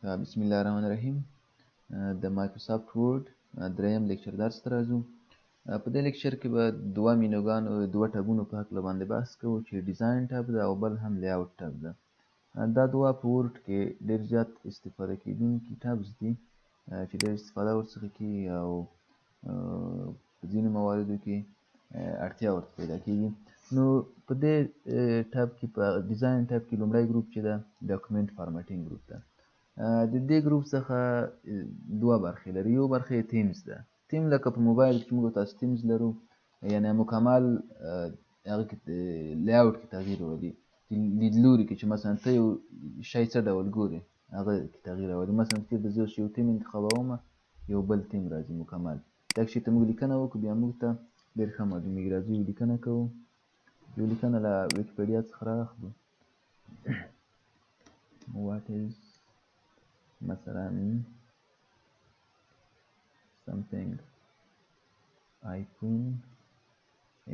بسم الله الرحمن الرحیم. د مایکروسافټ ورډ دریم لیکچر درس ته راځو. په دې لیکچر کې به دوه ټابونو په هکله باندې بحث کوو چې ډیزاین ټاب ده او بل هم لیاوټ ټاب ده. دا دوه په ورډ کې ډېر زیات استفاده کېدونکي ټابز دي چې ډېر استفاده ورڅخه کېږي او په ځینو مواردو کې اړتیا ورته پیدا کېږي. نو په دې ټاب کې په ډیزاین ټاب کې لومړی ګروپ چې ده ډاکومنټ فارمټینګ ګروپ ده. د دې ګروپ څخه دوه برخې لري. یو برخه یې تیمز ده. تیم لکه په موبایل کې موږ تاسو تیمز لرو، یعنې مکمل هغه کې لیاوټ کې تغییر راولي، لیدلوري کې چې مثلا ته یو شی څه ډول ګورې هغه کې تغییر راولي. مثلا که زه یو تیم انتخابوم یو بل تیم راځي مکمل. دغه شي ته موږ لیکنه وکړو بیا موږ ته ډېر ښه معلومیږي. راځئ یو لیکنه کوو. یو لیکنه له ویکیپیډیا څخه رااخلو. What is مثلا something iPhone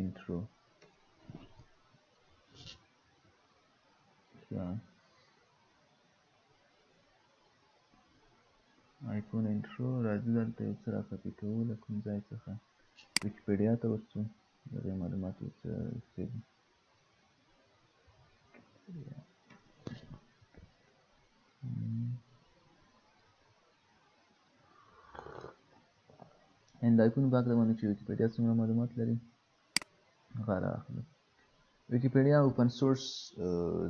intro. iPhone intro راځو دلته یو څه را کاپي کوو له کوم ځای څخه ویکیپیډیا ته ورځو. دغه معلومات ورڅخه د آیفون په هکله باندې چې ویکیپیډیا څومره معلومات لري هغه رااخلو. ویکیپیډیا اوپن سورس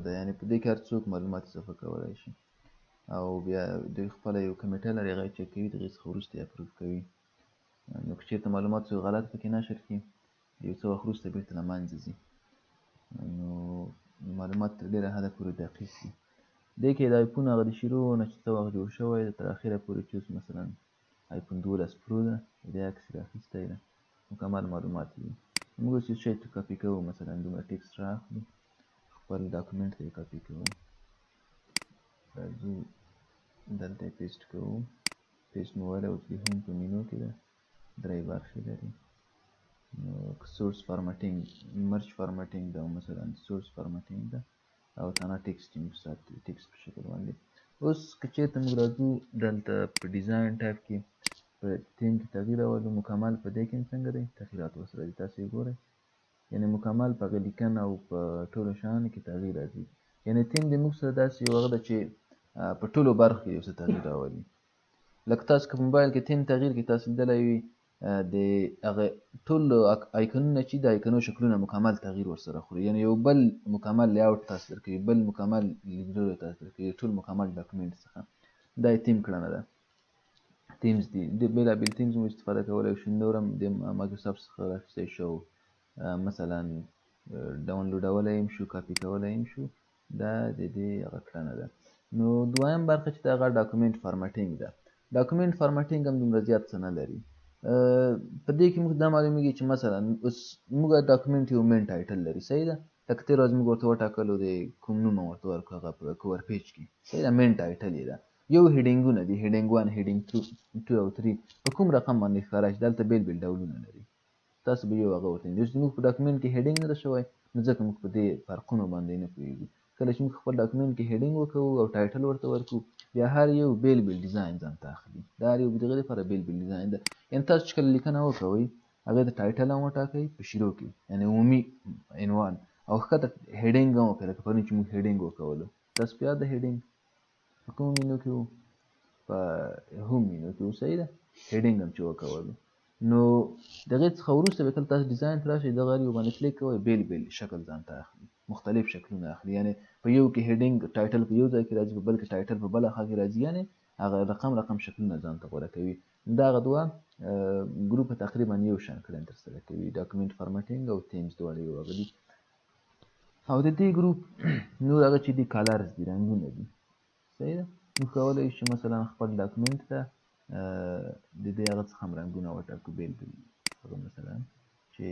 ده، یعنې په دې کې هر څوک معلومات اضافه کولی شي او بیا دوی خپله یو کمیټه لري هغه یې چک کوي، د هغې څخه وروسته یې اپروف کوي. نو که چېرته معلومات څوک غلط پکې نشر کړي یو څه وخت وروسته بېرته له منځه ځي. نو معلومات تر ډېره حده پورې دقیق دي. دې کې د آیفون هغه د شروع نه چې څه وخت جوړ شوی تر اخره پورې چې اوس مثلا آیفون 12 پرو ده، د دې عکس یې رااخیستی ده، مکمل معلومات دي. موږ اوس یو شی ته کاپي کوو، مثلا دومره ټکسټ رااخلو، خپل ډاکومنټ ته یې کاپي کوو. راځو دلته یې پیسټ کوو. پیسټ مو ویلی وو چې هم په مینو کې ده، درې برخې لري. نو سورس فارمټینګ، مرج فارمټینګ ده، او مثلا سورس فارمټینګ ده، او تنها ټکسټ یې موږ ساتو ټکسټ په شکل باندې. اوس که چېرته موږ راځو دلته په ډیزاین ټایپ کې په تیم کې تغییر راولو، مکمل په دې کې هم څنګه دی تغییرات ورسره دي، تاسو یې ګورئ. یعنې مکمل په هغه لیکنه او په ټولو شیانو کې تغییر راځي. یعنې تیم د موږ سره داسې یو هغه ده چې په ټولو برخو کې یو څه تغییر راولي. لکه تاسو که په موبایل کې تیم تغییر کې تاسو لیدلی وي د هغه ټول آیکنونه چې د آیکنو شکلونه مکمل تغییر ورسره خوري، یعنې یو بل مکمل لیاوټ تاسو درکوي، بل مکمل لیدلوری تاسو درکوي، ټول مکمل ډاکومنټ څخه. دا یې تیم کړنه ده. تیمز دي، د بېلابېل تیمز مو استفاده کولی شو. نور هم د مایکروسافټ څخه رااخیستی شو، مثلا ډاونلوډولی هم شو، کاپي کولی هم شو. دا د دې هغه کړنه ده. نو دویم برخه چې ده هغه ډاکومنټ فارمټینګ ده. ډاکومنټ فارمټینګ هم دومره زیات څه نه لري. په دې کې موږ دا معلومیږي چې مثلا اوس موږ ډاکومنټ یو مین ټایټل لري، صحیح ده. لکه تېره ورځ موږ ورته وټاکلو د کوم نوم ورته ورکړو هغه په کور پیج کې، صحیح ده، مین ټایټل یې ده. یو هیډینګونه دي، هیډینګ 1 هیډینګ 2 او 3 په کوم رقم باندې ښکاره شي. دلته بیل بیل ډولونه لري، تاسو به یو هغه ورته اوس زموږ په ډاکومنټ کې هیډینګ نه ده شوی، نو ځکه موږ په دې فرقونو باندې نه پوهېږو. کله چې موږ خپل ډاکومنټ کې هیډینګ وکوو او ټایټل ورته ورکړو، بیا هر یو بیل بیل ډیزاین ځان ته اخلي. دا هر یو د هغې لپاره بیل بیل ډیزاین ده. یعنې تاسو چې کله لیکنه وکوئ هغې ته ټایټل هم وټاکئ په شروع کې، یعنې عمومي عنوان، او ښکته هیډینګ هم وکړئ. لکه پرون چې موږ هیډینګ وکولو، تاسو په یاد ده هیډینګ په کومو مینو کې وو؟ په هوم مینو کې وو، صحیح ده. هیډینګ هم چې وکولو، نو د هغې څخه وروسته بیا کله تاسو ډیزاین ته راشئ، دغه هر یو باندې کلیک کوئ، بیل بیل شکل ځان ته اخلي، مختلف شکلونه اخلي. یعنې په یو کې هیډینګ ټایټل په یو ځای کې راځي، په بل کې ټایټل په بله خوا کې راځي، یعنې هغه رقم شکلونه ځان ته غوره کوي. دغه دوه ګروپه تقریبا یو شان کړنې ترسره کوي. ډاکومنټ فارمټینګ او تیمز دواړه یو هغه دي. او د دې ګروپ نور هغه چې دي کلرز دي، رنګونه دي، صحیح ده. موږ کولی شو مثلا خپل ډاکومنټ ته د دې هغه څخه هم رنګونه وټاکو، بیل بیل هغه مثلا چې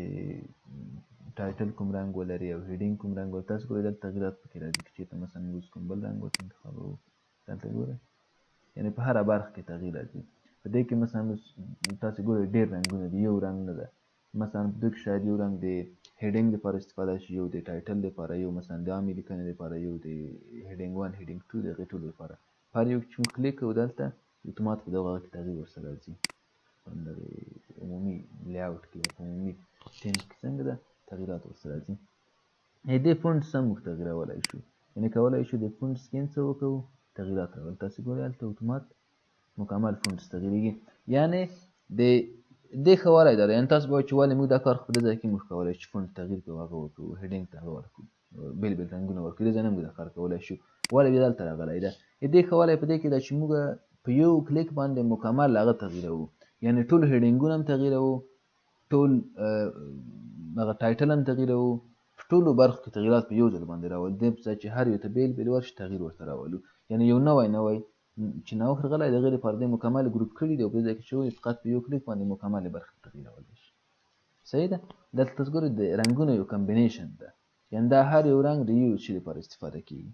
ټایټل کوم رنګ ولري او هیډینګ کوم رنګ ولري. تاسو ګورئ دلته تغییرات پکې راځي. که چېرته مثلا موږ کوم بل رنګ ورته انتخابوو، دلته ګورئ، یعنې په هره برخه کې تغییر راځي. په دې کې مثلا تاسو ګورئ ډېر رنګونه دي، یو رنګ نه ده. مثلا په دې کې شاید یو رنګ د هیډینګ لپاره استفاده شي، یو د ټایټل لپاره، یو مثلا د عامې لیکنې لپاره، یو د هیډینګ 1 هیډینګ 2 د هغې ټولو لپاره. په هر یو چې موږ کلیک کوو دلته اتومات په دغه کې تغییر ورسره راځي، په دغه عمومي لیاوټ کې په عمومي تیم کې څنګه ده تغییرات ورسره راځي. دې فونټس هم موږ تغییرولی شو، یعنې کولی شو د فونټس کې څه وکړو تغییرات راولو. تاسې ګورئ هلته اتومات مکمل فونټس تغییرېږي، یعنې د دې ښه والی دا ده، یعنې تاسو به وایئ چې ولې موږ دا کار خو په دې ځای کې موږ کولی شو فونټ تغییر کړو، هغه وکړو، هیډینګ ته هغه ورکړو، بېل بېل رنګونه ورکړو، دې ځای نه موږ دا کار کولی شو. ولې بیا دلته راغلی ده؟ دې ښه والی په دې کې ده چې موږ په یو کلیک باندې مکمل هغه تغییروو، یعنې ټول هیډینګونه هم تغییروو، ټول هغه ټایټل هم تغییروو، ټولو برخو کې تغییرات په یو ځل باندې راولو، دې په ځای چې هر یو ته بېل بېل ورشي تغییر ورته راولو، یعنې یو نوی چې نوښت راغلی د هغې لپاره دې مکمل ګروپ کړي دي او په دې ځای کې چې وایي فقط په یو کلیک باندې مکملې برخې تغییرولی شي. صحیح ده؟ دلته تاسو ګورئ د رنګونو یو کمبینیشن ده، یعنې دا هر یو رنګ د یو شي لپاره استفاده کېږي،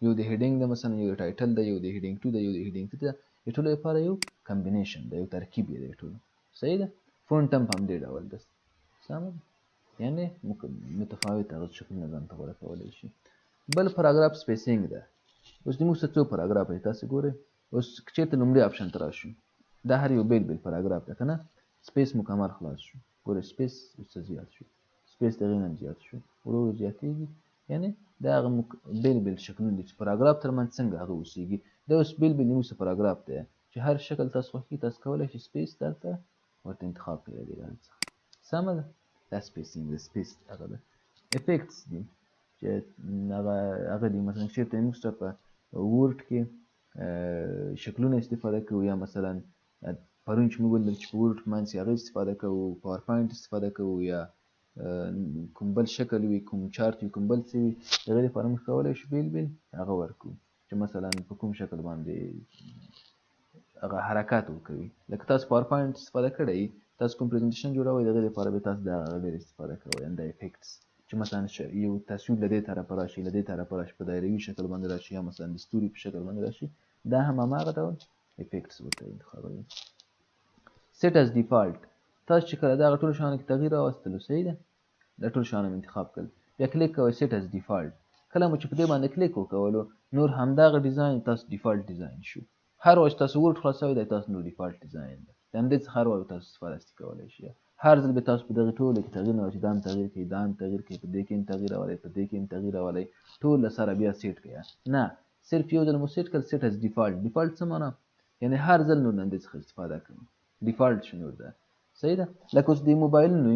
یو د هیډینګ ده، مثلا یو د ټایټل ده، یو د هیډینګ 2 ده، یو د هیډینګ 3 ده، د ټولو لپاره یو کمبینیشن ده، یو ترکیب یې دی ټولو. صحیح ده؟ فونټ هم په همدې ډول ده، سمه ده؟ یعنې متفاوت هغه شکلونه ځان ته غوره کولی شي. بل پاراګراف سپیسینګ ده. اوس زموږ څه څو پاراګراف دی تاسې ګورئ. اوس که چېرته لومړي آپشن ته راشو، دا هر یو بېل بېل پاراګراف ده که نه، سپیس مکمل خلاص شو، ګورئ سپیس اوس څه زیات شو، سپیس د هغې نه هم زیات شو، ورو ورو زیاتېږي، یعنې دا هغه بېل بېل شکلونه دي چې پاراګراف تر منځ څنګه هغه اوسېږي. دا اوس بېل بېل زموږ څه پاراګراف دی چې هر شکل تاسو خوښېږي تاسو کولی شئ سپیس دلته ورته انتخاب کړئ د دې څخه. سمه ده؟ دا سپیسینګ ده، سپیس هغه ده. افیکټس دي چې هغه دي مثلا چېرته موږ سره په ورډ کې شکلونه استفاده کوو، یا مثلا پرون چې موږ ولیدل چې په ورډ کې منځ کې هغه استفاده کوو، پاور پاینټ استفاده کوو، یا کوم بل شکل وي، کوم چارت وي، کوم بل څه وي، د هغې لپاره موږ کولی شو بېل بېل هغه ورکړو چې مثلا په کوم شکل باندې هغه حرکات وکوي. لکه تاسو پاور پاینټ استفاده کړی، تاسو کوم پریزنټیشن جوړوئ د هغې لپاره به تاسو د هغه ډېر استفاده کوئ، دا افیکټس چې مثلا یو تصویر له دې طرفه راشي، له دې طرفه راشي، په دایروي شکل باندې راشي، یا مثلا د ستوري په شکل باندې راشي، دا هم هماغه ډول افیکټس ورته انتخابوي. سیټ از ډیفالټ، تاسو چې کله دغه ټولو شیانو کې تغییر راوستلو، صحیح ده، دا ټول شیان انتخاب کړل، بیا کلیک کوئ سیټ از ډیفالټ. کله مو چې په دې باندې کلیک وکولو نور همدغه ډیزاین تاسو ډیفالټ ډیزاین شو. هر وخت تاسو ورډ خلاصوئ دا تاسو نور ډیفالټ ډیزاین ده، د همدې څخه هر وخت تاسو استفاده کولی شئ. هر ځل به تاسو په دغه ټولو کې تغییر نه راشي، دا هم تغییر کوي، دا هم تغییر کوي، په دې کې هم تغییر راولئ، په دې کې هم تغییر راولئ، ټول له سره بیا سیټ کړئ. نه، صرف یو ځل مو سیټ کړل سیټ از ډیفالټ. ډیفالټ څه معنا؟ یعنې هر ځل نور د همدې څخه استفاده کوم، ډیفالټ شو نور ده. صحیح ده؟ لکه اوس د موبایلونو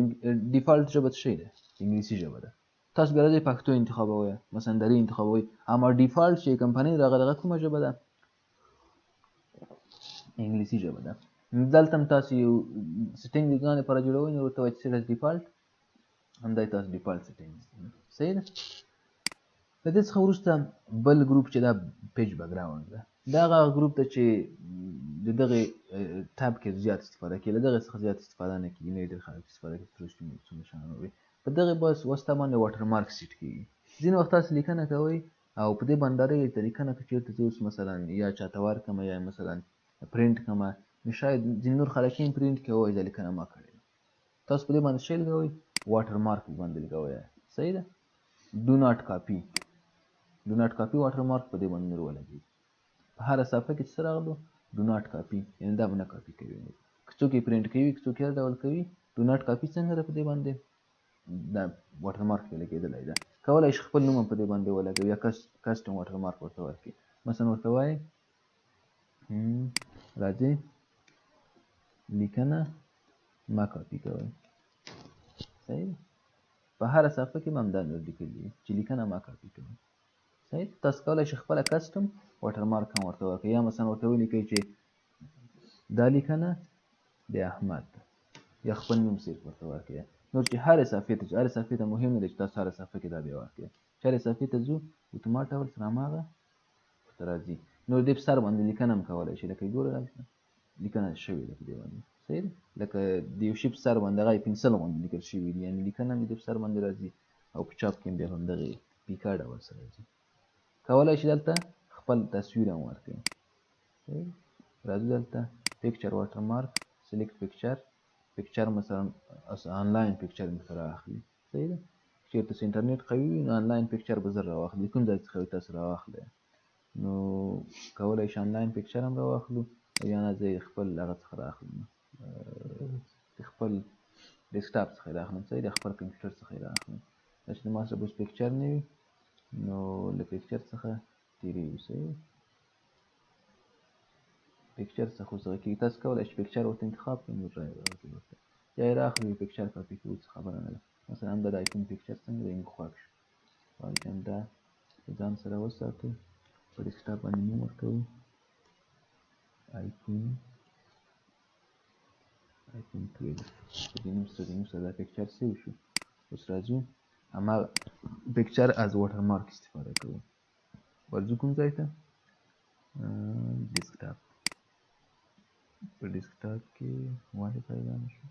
ډیفالټ ژبه څه شی ده؟ انګلیسي ژبه ده. تاسو بیا راځئ پښتو انتخابوئ، مثلا دري انتخابوئ، اما ډیفالټ چې کمپنۍ راغله کومه ژبه ده؟ انګلیسي ژبه ده. دلته هم تاسو یو سیټینګ د ځان لپاره جوړوئ، نو ورته وایئ چې سیټ از ډیفالټ، همدا تاسو ډیفالټ سیټینګ. صحیح ده؟ له دې څخه وروسته بل ګروپ چې دا پیج بیکګراوند ده، دا هغه ګروپ ده چې د دغې ټاب کې زیات استفاده کوي، له دغې څخه زیات استفاده نه کېږي، نه یې ډېر خلک استفاده کوي، تر څو څومره شیان وي. په دغې واسطه باندې واټر مارک سیټ کېږي. ځینې وخت تاسو لیکنه کوئ او په دې باندې ډارېږئ چې لیکنه که چېرته زه اوس مثلا یا چاته ورکړمه یا مثلا پرنټ کړمه، نو شاید ځینې نور خلک یې پرنټ کړي ووایي دا لیکنه ما کړې ده. تاسو په دې باندې شی لګوئ، واټر مارک باندې لګوئ. صحیح ده؟ ډو ناټ کاپي، ډو ناټ کاپي واټر مارک په دې باندې نور ولګېږي. په هره صفحه کې چې څه راغلو ډو ناټ کاپي، یعنې دا به نه کاپي کوي. که څوک یې پرنټ کوي، که څوک یې هر ډول کوي، ډو ناټ کاپي څنګه ده په دې باندې دا واټر مارک پرې لګېدلی ده. کولی شي خپل نوم هم په دې باندې ولګوي یا کسټم واټر مارک ورته ورکړي. مثلا ورته وایي راځئ لیکنه ما کاپي کوئ. صحیح ده؟ په هره صفحه کې به همدا نور لیکلي وي چې لیکنه ما کاپي کوئ. صحیح؟ تاسو کولی شئ خپله کسټم واټر مارک هم ورته ورکړئ، یا مثلا ورته ولیکئ چې دا لیکنه د احمد یا خپل نوم صرف ورته ورکړئ. نور چې هرې صفحې ته مهم نه دی چې تاسو هره صفحه کې دا بیا ورکړئ. چې هرې صفحې ته ځو اتومات ډول سره هماغه ورته راځي. نور دې په سر باندې لیکنه هم کولی شئ، لکه ګوره دلته لیکنه شوې ده په دې باندې. صحیح ده؟ لکه د یو شي په سر باندې هغه پنسل غوندې لیکل شوي دي، یعنې لیکنه مې د په سر باندې راځي او په چاپ کې هم بیا همدغې پیکا ډول سره راځي. کولی شي دلته خپل تصویر هم ورکړئ. صحیح؟ راځو دلته پکچر واټر مارک سلیکټ پکچر مثلا آنلاین پکچر مې ښه رااخلي. صحیح ده؟ چېرته چې انټرنیټ قوي وي نو آنلاین پکچر به زر راواخلي، کوم ځای څخه تاسو راواخلئ. نو کولای شي آنلاین پکچر هم راواخلو او یا نه زه خپل هغه څخه رااخلم خپل ډیسکټاپ څخه یې رااخلم صحیح د خپل کمپیوټر څخه یې رااخلم دا چې ما سره اوس پکچر نه وي نو له پکچر څخه تېرېږو صحیح پکچر څخه خو څه کېږي تاسو کولی شئ پکچر ورته انتخاب کړئ نو ورته یا یې رااخلو پکچر کاپي کوو څه خبره نه ده مثلا همدا د آیفون پکچر څنګه دی موږ خوښ شو باید همدا ځان سره وساتو په ډیسکټاپ باندې نوم ورکوو آیفون 12 په دې نوم سره دا پکچر سیو شو اوس راځو هماغه پکچر از واټر مارک استفاده کوو ورځو کوم ځای ته ډیسکټاپ په ډیسکټاپ کې ولې پیدا نه شو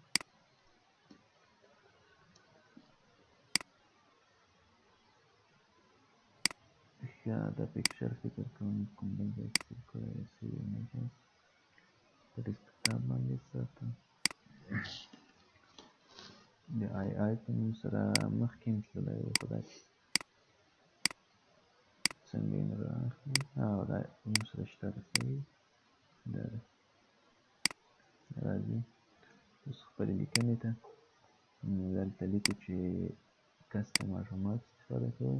ښه دا پکچر فکر کوم کوم بل ځای کې سیو کړی سیو ایمیجز په ډیسکټاپ باندې ساتم د آی په نوم سره مخکې هم تللی و خو دا څنګه یې نه رااخلي دا په نوم سره شته ده صحیح دا ده راځو اوس خپلې لیکنې ته دلته لیکو چې کسټم واټرمارک استفاده کوو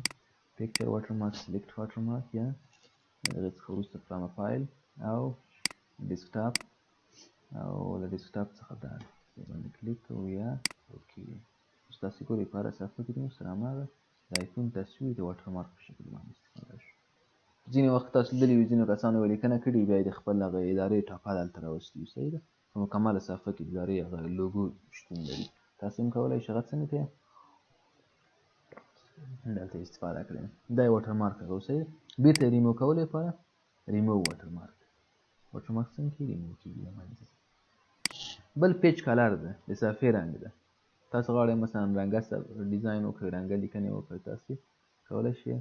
پکچر واټرمارک سلیکټ واټرمارک یا د هغې څخه وروسته فرام فایل او ډیسکټاپ او له ډیسکټاپ څخه دا باندې کلیک کوو یا اوکې اوس تاسې ګورئ په هره صفحه کې زموږ سره هماغه د آیفون تصویر د واټرمارک په شکل باندې استفاده شو ځینې وخت تاسو لیدلي وي ځینو کسانو یوه لیکنه کړې بیا یې د خپل هغه ادارې ټاپه دلته راوستي وي صحیح ده په مکمله صفحه کې د ادارې هغه لوګو شتون لري تاسو هم کولی شئ هغه څنګه کوئ دلته استفاده کړئ دا یې واټرمارک هغه صحیح ده بېرته یې ریموو کولو لپاره ریموو واټرمارک واټرمارک څنګه کېږي ریموو کېږي بل پیج کلر ده د صفحې رنګ ده تاسو غواړئ مثلا رنګه ډیزاین وکړئ رنګه لیکنې وکړئ تاسې کولی شئ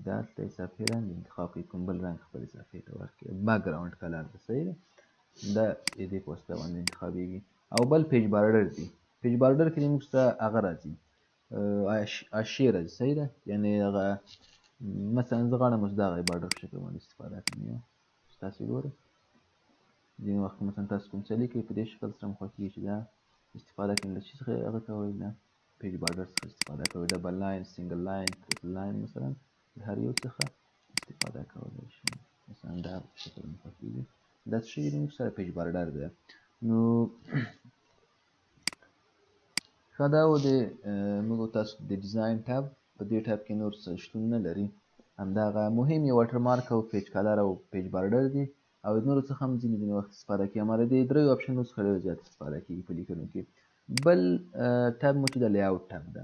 دلته یې صفحې رنګ انتخاب کړئ کوم بل رنګ خپلې صفحې ته ورکړئ بکګراوند کلر ده صحیح ده دا د دې په واسطه باندې انتخابېږي او بل پیج بارډر دی پیج بارډر کې موږ ته هغه راځي حاشیې راځي صحیح ده یعنې هغه مثلا زه غواړم اوس دغه بارډر په شکل باندې استفاده کړم یا تاسې ګورئ ځینې وخت مثلا تاسو کوم څه لیکئ په دې شکل سره مو خوښېږي چې دا استفاده کړئ له څه څخه هغه کوئ له پیج بارډر څخه استفاده کوئ ډبل لاین سنګل لاین ټریپل لاین مثلا د هر یو څخه استفاده کولی شئ مثلا دا شکل مو خوښېږي دا څه شی دی موږ سره پیج بارډر ده نو ښه دا و د موږ تاسو د ډیزاین ټاب په دې ټاب کې نور څه شتون نه لري همدغه مهم یې واټرمارک او پیج کلر او پیج بارډر دي او د نورو څخه هم ځینې وخت استفاده کېږي هماره د دریو آپشنونو څخه ډېر زیات استفاده کېږي په لیکنو کې بل ټاب مو چې د لیاوټ ټاب ده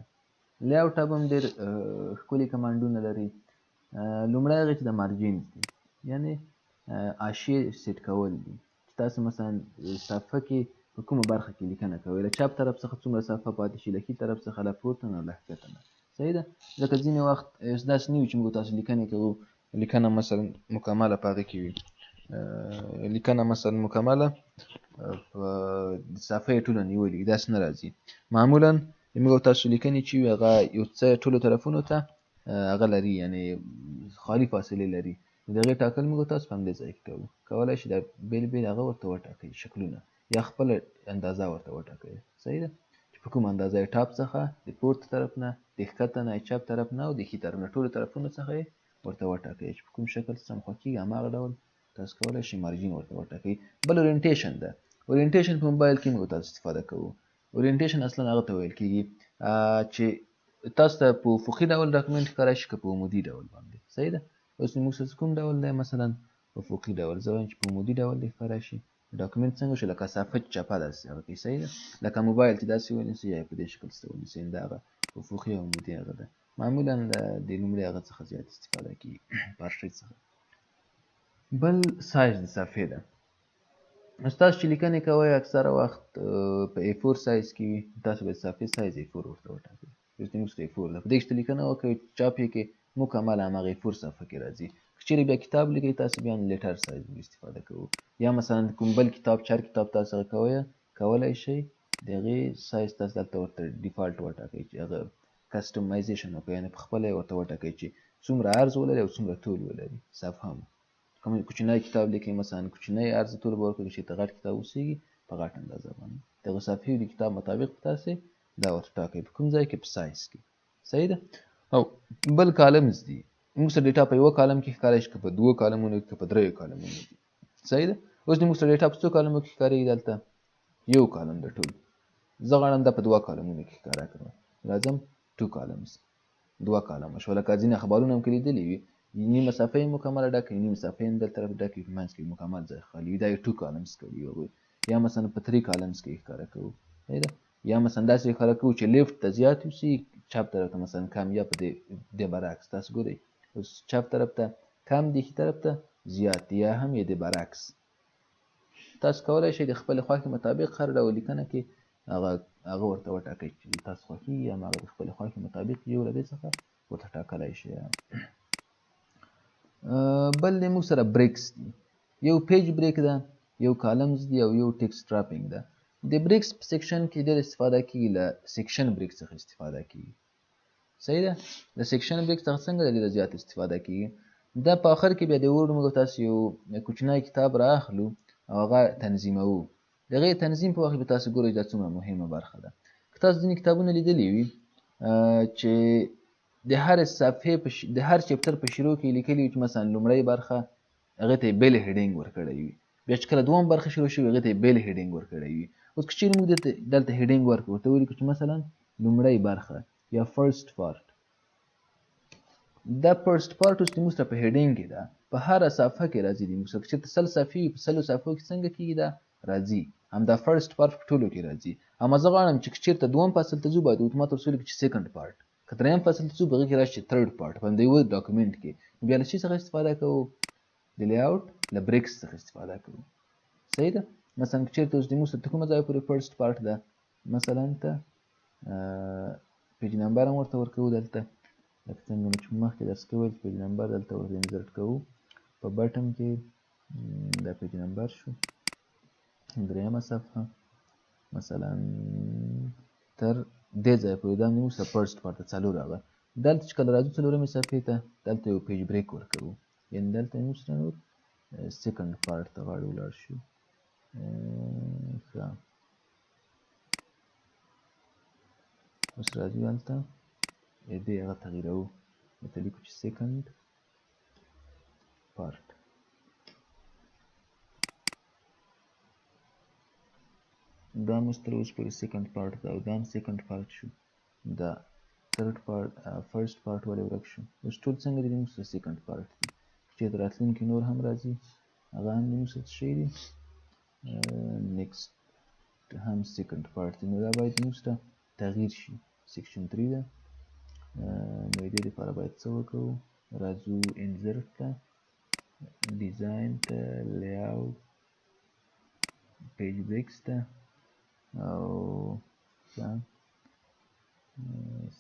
لیاوټ ټاب هم ډېر ښکلي کمانډونه لري لومړی هغې چې د مارجینز دي یعنې حاشیې سیټ کول دي چې تاسو مثلا صفحه کې په کومه برخه کې لیکنه کوئ له چپ طرف څخه څومره صفحه پاتې شي له ښي طرف څخه له پورته نه له ښکته نه صحیح ده ځکه ځینې وخت داسې نه وي چې موږ تاسو لیکنې کوو لیکنه مثلا مکمله په هغې کې وي لیکنه مثلا مکمله په صفحه یې ټوله نیولې داسې نه راځي معمولا موږ تاسو لیکنې چې وي هغه یو څه ټولو طرفونو ته هغه لري یعنې خالي فاصلې لري د هغې ټاکل موږ تاسو په همدې ځای کې کوو کولی شي دا بېل بېل هغه ورته وټاکئ شکلونه یا خپله اندازه ورته وټاکئ صحیح ده چې په کومه اندازه یې ټاپ څخه د پورته طرف نه د ښکته نه چپ طرف نه او د ښي طرف نه ټولو طرفونو څخه یې ورته وټاکئ چې په کوم شکل سره مو خوښېږي هماغه ډول تاسو کولی شئ مارجین ورته وټاکئ بل اورینټیشن ده اورینټیشن په موبایل کې موږ تاسو استفاده کوو اورینټیشن اصلا هغه ته ویل کېږي چې تاسو ته په افقي ډول ډاکومنټ ښکاره شي که په عمودي ډول باندې صحیح ده اوس موږ سره کوم ډول دی مثلا افقي ډول زه وایم چې په عمودي ډول دې ښکاره شي ډاکومنټ څنګه شو لکه صفحه چې چپه داسې هغه کوي صحیح ده لکه موبایل چې داسې ونیسئ یا په دې شکل سره ونیسئ دا هغه افقي او عمودي هغه ده معمولا د لومړي هغه څخه زیات استفاده کېږي پارشیت څخه بل سایز د صفحې ده تاسو چې لیکنې کوئ اکثره وخت په A4 سایز کې وي تاسو باید صفحې سایز A4 ورته وټاکئ زموږ سره A4 ده په دې کې چې لیکنه وکړئ چاپ یې کړئ مکمل هماغه A4 صفحه کې راځي که چیرې بیا کتاب لیکئ تاسو بیا لیټر سایز استفاده کوو یا مثلا کوم بل کتاب چر کتاب تاسو هغه کولی شئ د هغې سایز تاسو دلته ورته ډیفالټ وټاکئ چې هغه کسټمایزیشن وکړئ یعنې په خپله یې ورته وټاکئ چې څومره عرض ولري او څومره طول ولري صفحه مو کوم کوچنی کتاب لیکي مثلا کوچنی عرض ټول ورکړي چې ته غټ کتاب اوسېږي په غټ اندازه باندې دغه صفحې د کتاب مطابق تاسې دا ورته ټاکئ په کوم ځای کې په سایز کې صحیح ده. او بل کالمز دي موږ سره ډیټا په یو کالم کې ښکاري شي که په دوه کالمونو کې په دریو کالمونو کې صحیح ده. اوس موږ سره ډیټا په څو کالمونو کې ښکاري دلته یو کالم د ټول زه غواړم دا په دوه کالمونو کې ښکاره کړم راځم 2 کالمز دوه کالم شو لکه ځینې خبرونه هم کې لیدلي وي نیمه صفحه یې مکمله ډکه وي نیمه صفحه یې بل طرف ډکه وي په منځ کې مکمل ځای خالي وي دا یې 2 کالمز کړي وي یا مثلا په 3 کالمز کې ښکاره کوو صحیح ده. یا مثلا داسې ښکاره کوو چې لیفټ ته زیات وسي چپ طرف ته مثلا کم یا په دې برعکس تاسو ګورئ اوس چپ طرف ته کم دی ښي طرف ته زیات یا هم یې د برعکس تاسو کولی شئ د خپل خوښې مطابق هر ډول لیکنه کې هغه ورته وټاکئ چې تاسو خوښي یا هغه د خپل خوښې مطابق یو له دې څخه ورته ټاکلی شئ. بل د موږ سره بریکس دي یو پیج بریک ده یو کالمز دي او یو ټیکسټ ډراپینګ ده. د بریکس په سیکشن کې ډېر استفاده کیږي له سیکشن بریک څخه استفاده کیږي صحیح ده. د سیکشن بریک څخه څنګه ډېره زیات استفاده کیږي دا په آخر کې بیا د ورډ موږ تاسو یو کوچنی کتاب رااخلو او هغه تنظیموو د هغې تنظیم په وخت کې به تاسو ګورئ دا څومره مهمه برخه ده. که تاسو ځینې کتابونه لیدلي وي چې د هر صفحې د هر چپټر په شروع کې لیکلي وي چې مثلا لومړی برخه هغې ته یې بیل هیډینګ ورکړی وي بیا چې کله دوم برخه شروع شوي هغې ته یې بیل هیډینګ ورکړی وي. اوس که چېرې موږ دلته هیډینګ ورکړو ورته ولیکو چې مثلا لومړی برخه یا فرست پارت دا فرست پارت اوس موږ سره په هیډینګ کې ده په هره صفحه کې راځي د موږ سره که چېرته 100 صفحې وي په 100 صفحو کې څنګه کېږي دا راځي همدا فرست پارت په ټولو کې راځي. اما زه غواړم چې که چېرته دوم فصل ته ځو باید اتومات ورسره ولیکو چې سیکنډ پارت که دریم فصل ته ځو په هغې کې راشي چې تھرډ پارت په همدې یوه ډاکومنټ کې بیا له چی څخه استفاده کوو د لیاوټ له بریکس څخه استفاده کوو صحیح ده. مثلا که چېرته اوس د موږ سره تر کومه ځایه پورې فرست پارت ده مثلا ته پیج نمبر هم ورته ورکوو دلته لکه څنګه مو چې مخکې درس کې ویل پیج نمبر دلته ورته انزرټ کوو په بټن کې دا پیج نمبر شو دریمه صفحه مثلا تر دې ځایه پورې دا موږ سره فرست پارت ته څلور راغله دلته چې کله راځو څلورمې صفحې ته دلته یو پیج بریک ورکوو یعنې دلته موږ سره نور سیکنډ پارت ته غاړه ولاړ شو ښه اوس راځو هلته دې هغه تغییروو ورته لیکو چې سیکنډ پارت دا موږ تر اوسه پورې سیکنډ پارت ده او دا هم سیکنډ پارت شو دا تھرډ پارت فرست پارت ولې ورک شو اوس ټول څنګه دي موږ سره سیکنډ پارت دي چې د راتلونکي نور هم راځي هغه هم موږ سره څه شی دي نیکسټ هم سیکنډ پارت دی نو دا باید موږ سره تغییر شي سیکشن 3 ده نو د دې لپاره باید څه وکړو راځو انزرټ ته ډیزاین ته لیاوټ پیج بریکس ته او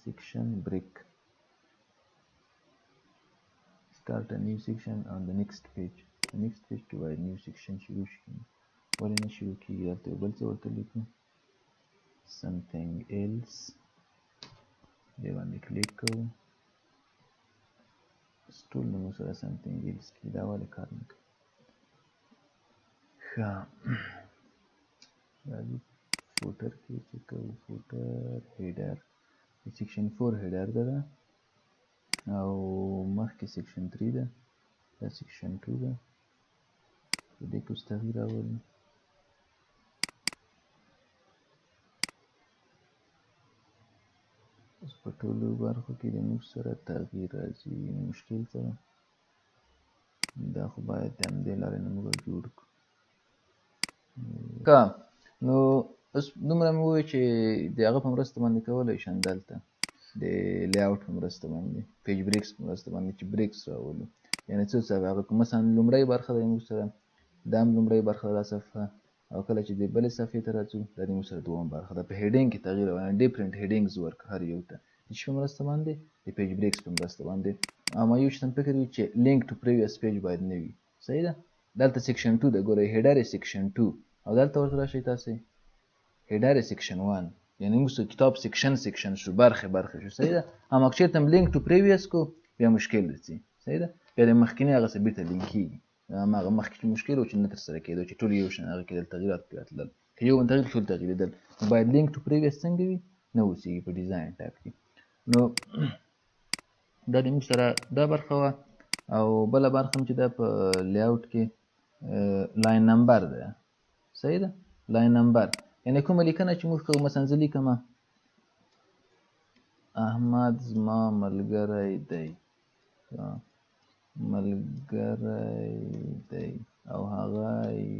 section break start a new section on the next page کې باید new section شروع شي ولې نه شروع کېږي دلته یو بل څه ورته لیکو something else دې باندې کلیک کوو ټول نومو سره something else کې دا ولې کار نه کوي ښه راځو فوټر کې چې کوو فوټر هیډر سیکشن 4 هیډر ده او مخکې سیکشن 3 ده دا سیکشن 2 ده په دې کې اوس تغییر راولو اوس په ټولو برخو کې د موږ سره تغییر راځي مشکل سره دا خو باید د همدې لارې نه موږ جوړ کړو که نو اوس دومره مې وویل چې د هغه په مرسته باندې کولی شم دلته د لیاوټ په مرسته باندې پیج بریکس په مرسته باندې چې بریکس راولو یعنې څه څه هغه مثلا لومړی برخه ده موږ سره دا هم لومړی برخه ده دا صفحه او کله چې د بلې صفحې ته راځو دا د موږ سره دوم برخه ده په هیډینګ کې تغییر راولو ډیفرنټ هیډینګز ورکړو هر یو ته د څه په مرسته باندې د پیج بریکس په مرسته باندې اما یو شی ته فکر وي چې لینک ټو پریویس پیج باید نه وي صحیح ده دلته سیکشن 2 ده ګورئ هیډر یې سیکشن 2 او دلته ورته راشئ تاسې هیډر یې سیکشن 1 یعنې موږ کتاب سیکشن شو برخې شو صحیح ده اما که چېرته هم لینک ټو پریویس کو بیا مشکل راځي صحیح ده بیا د مخکیني هغسې بېرته لینک کېږي هغه مخکې مشکل و چې نه ترسره کېدو چې ټول یو شان هغه کېدل تغییرات پرې راتلل که یو تغییر ټول تغییرېدل نو باید لینک ټو پریویس څنګه وي نه اوسېږي په ډیزاین ټایپ کې. نو دا د موږ سره دا برخه وه او بله برخه هم چې دا په لیاوټ کې لاین نمبر ده صحیح ده لاین نمبر یعنې کومه لیکنه چې موږ کوو مثلا زه لیکمه احمد زما ملګری دی او هغه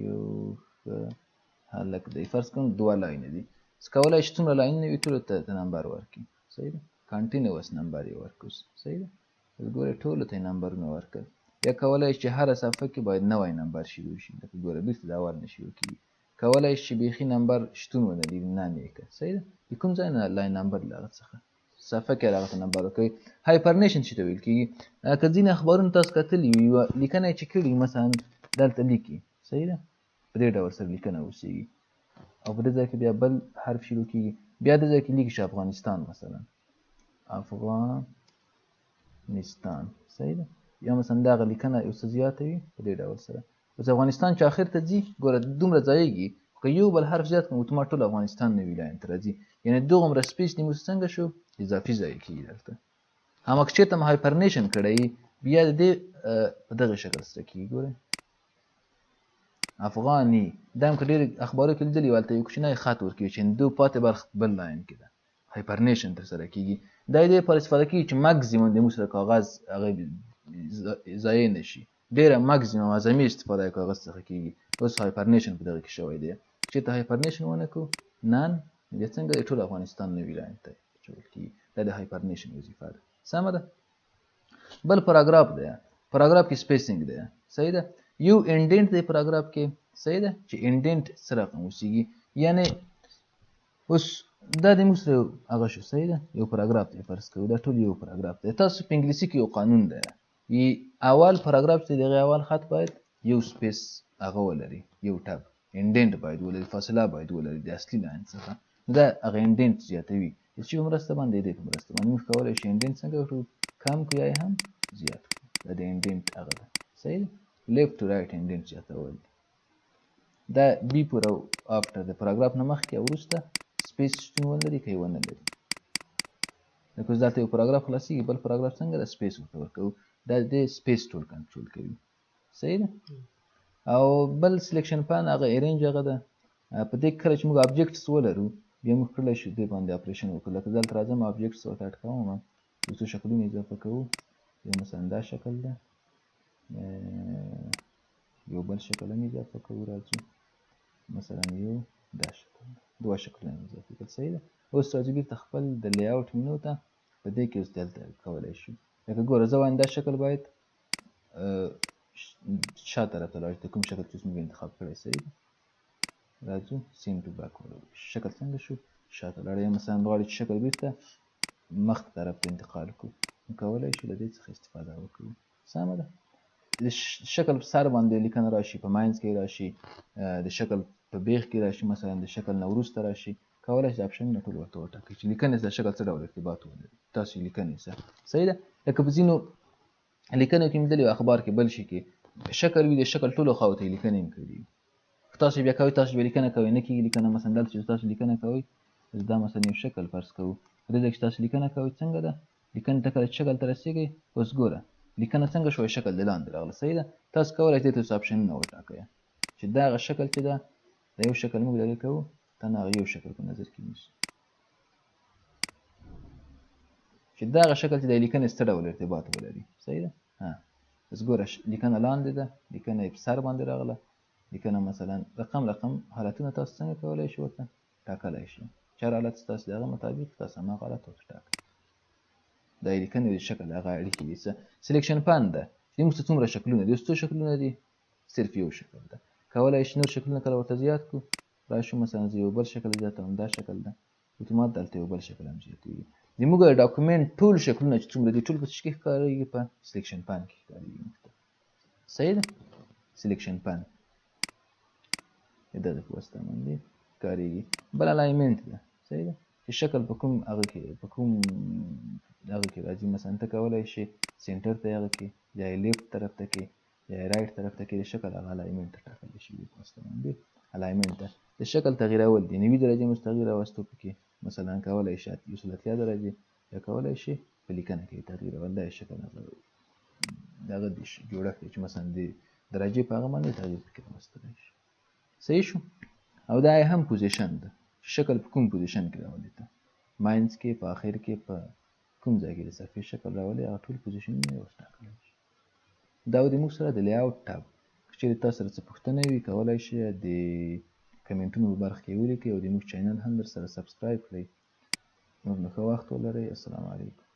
یو ښه هلک دی فرض کوم 2 لاینه دي کولی شي څومره لاینونه وي ټولو ته نمبر ورکړي صحیح ده کنټینوس نمبر یې ورکړو صحیح ده ګوره ټولو ته یې نمبرونه ورکړل یا کولی شي چې هره صفحه کې باید نوی نمبر شروع شي لکه ګوره بیرته د اول نه شروع کېږي کولی شي بیخي نمبر شتون ونه لري نام یې کړه صحیح ده د کوم ځای نه لاین نمبر له هغه څخه صفحه کې هغه ته نمبر ورکوي هایپرنیشن چې ته ویل کېږي که ځینې اخبارونه تاسو کتلي وي یوه لیکنه یې چې کړي مثلا دلته لیکي صحیح ده په دې ډول سره لیکنه اوسېږي او په دې ځای کې بیا بل حرف شروع کېږي بیا دې ځای کې لیکي چې افغانستان مثلا افغانستان صحیح ده یا مثلا دغه لیکنه یو څه زیاته وي په دې ډول سره اوس افغانستان چې آخر ته ځي ګوره دومره ځایږي که یو بل حرف زیات کړو اتومات ټول افغانستان نوي لاین ته راځي یعنې دوغومره سپیس نیمو څنګه شو اضافي ځای کېږي دلته همه که چېرته م هایپرنیشن کړی بیا د دې په دغه شکل سره کېږي ګورئ افغاني دا هم که ډېر اخبارو کې لیدلي هلته یو کوچنی خط ورکوي چې دو پاتې برخه بل لاین کې ده هایپرنیشن ترسره کېږي دا یې دې لپاره استفاده کېږي چې مکزیمم د موږ سره کاغذ هغه ضایع نه شي ډېره مکزیمم اعظمي استفاده یې کاغذ څخه کېږي اوس هایپرنیشن په دغه کې شوی دی چېرته هایپرنیشن ونه کړو نن بیا څنګه د ټول افغانستان نوي لاین ته اچول کېږي دا د هایپرنیشن وظیفه ده سمه ده بل پاراګراف دی پاراګراف کې سپیسینګ دی صحیح ده یو انډنټ دی پاراګراف کې صحیح ده چې انډنټ څه رقم اوسېږي یعنې اوس دا د موږ سره هغه شو صحیح ده یو پاراګراف دی فرض کوو دا ټول یو پاراګراف دی تاسو په انګلیسي کې یو قانون دی اول پاراګراف چې دغه اول خط باید یو سپیس هغه ولري یو ټب انډنټ باید ولري فاصله باید ولري د اصلي لاین څخه دا هغه انډنټ زیاتوي چې په مرسته باندې دی په مرسته باندې موږ کولی شو انډنټ څنګه وکړو کم کړو یا هم زیات کړو دا د انډنټ هغه ده صحیح ده لیفټ ټو رایټ انډنټ زیاتول دا بیفور او افټر د پاراګراف نه مخکې او وروسته سپیس شتون ولري که یې ونه لري لکه اوس دلته یو پاراګراف خلاصېږي بل پاراګراف څنګه ده سپیس ورته ورکوو دا د سپیس ټول کنټرول کوي صحیح ده او بل سلیکشن پان هغه ارینج هغه ده په دې کله چې موږ ابجیکټس ولرو بیا موږ کړلی شو دې باندې اپریشن وکړو لکه دلته راځم ابجیکټس ورته اډ کوم یو څو شکلونه اضافه کوو یو مثلا دا شکل ده یو بل شکل هم اضافه کوو راځو مثلا یو دا شکل دوه شکلونه اضافه کړل صحیح ده اوس راځو بېرته خپل د لیاوټ مینو ته په دې کې اوس دلته کولی شو لکه ګوره زه وایم دا شکل باید شا طرف ته لاړ شي د کوم شکل چې اوس موږ انتخاب کړی صحیح ده راځو سیم ټو بیک شکل څنګه شو شاته لاړ یا مثلا غواړي چې شکل بېرته مخ طرف ته انتقال کړو نو کولی شو له دې څخه استفاده وکړو سمه ده د شکل په سر باندې لیکنه راشي په ماینځ کې راشي د شکل په بیخ کې راشي مثلا د شکل نه وروسته راشي کولی شي اپشنونه ټول ورته وټاکئ چې لیکنې سره شکل څه ډول ارتباط ولري تاسو لیکنې سره صحیح ده لکه په ځینو لیکنو کې مې لیدلي اخبار کې بل شي کې شکل وي د شکل ټولو خواو ته یې لیکنې هم کړي تاسو بیا کوئ تاسو بیا لیکنه کوئ نه کېږي لیکنه مثلا دلته چې تاسو لیکنه کوئ دا مثلا یو شکل فرض کوو په دې ځای کې تاسو لیکنه کوئ څنګه ده لیکنې ته کله چې شکل ته رسېږئ اوس ګوره لیکنه څنګه شوی شکل د لاندې راغله صحیح ده تاسو کولی شئ دې ته اپشنونه وټاکئ چې دغه شکل چې ده د یو شکل موږ لرې کوو ته هغه یو شکل په نظر کې نیسو چې دغه شکل چې د لیکنې څه ډول ارتباط ولري صحیح ده اوس ګوره لیکنه لاندې ده لیکنه یې په سر باندې راغله لیکنه مثلا رقم حالتونه تاسو څنګه کولی شئ ورته ټاکلی شئ چې هر حالت ستاسو د هغه مطابق تاسو هماغه حالت ورته ټاکئ دا یې لیکنې د شکل هغه اړیکې دي سلیکشن پان ده چې موږ ته څومره شکلونه دي اوس څو شکلونه دي صرف یو شکل ده کولی شي نور شکلونه کله ورته زیات کړو راشو مثلا زه یو بل شکل زیاتوم دا شکل ده اتومات دلته یو بل شکل هم زیاتېږي زموږ د ډاکومنټ ټول شکلونه چې څومره دي ټول په څه کې ښکارېږي په سلیکشن پان کې ښکارېږي موږ ته صحیح ده سلیکشن پان دغه په واسطه باندې ښکارېږي بل الاینمنټ ده صحیح ده چې شکل په کوم هغه کې په کوم هغه کې راځي مثلا ته کولی شي سینټر ته هغه کې یا یې لیفټ طرف ته کې یا رایټ طرف ته کې د شکل هغه الاینمنټ ټاکلی شي په واسطه باندې الاینمنټ ته د شکل تغیرول دي 90 درجې مستقل راوستو پکې مثلا کولای شي 180 درجې یا کولای شي په لیکنه کې تغیرول دا شکل دغه جوړښت چې مثلا د درجې په هغه باندې تغیر پکې راوستلی شي صحیح شو او دا هم پوزیشن ده شکل په کوم پوزیشن کې راولي ته ماینس کې په اخر کې په کوم ځای کې د صفحې شکل راولي هغه ټول پوزیشنونه یې وټاکلی شي دا د موږ سره د لیاوټ ټاب چې تاسو سره څه پوښتنه وي کولای شئ د کمنټونو په برخه کې ولیکئ او د موږ چینل هم در سره سبسکرایب کړئ نور نو ښه وخت ولرئ السلام علیکم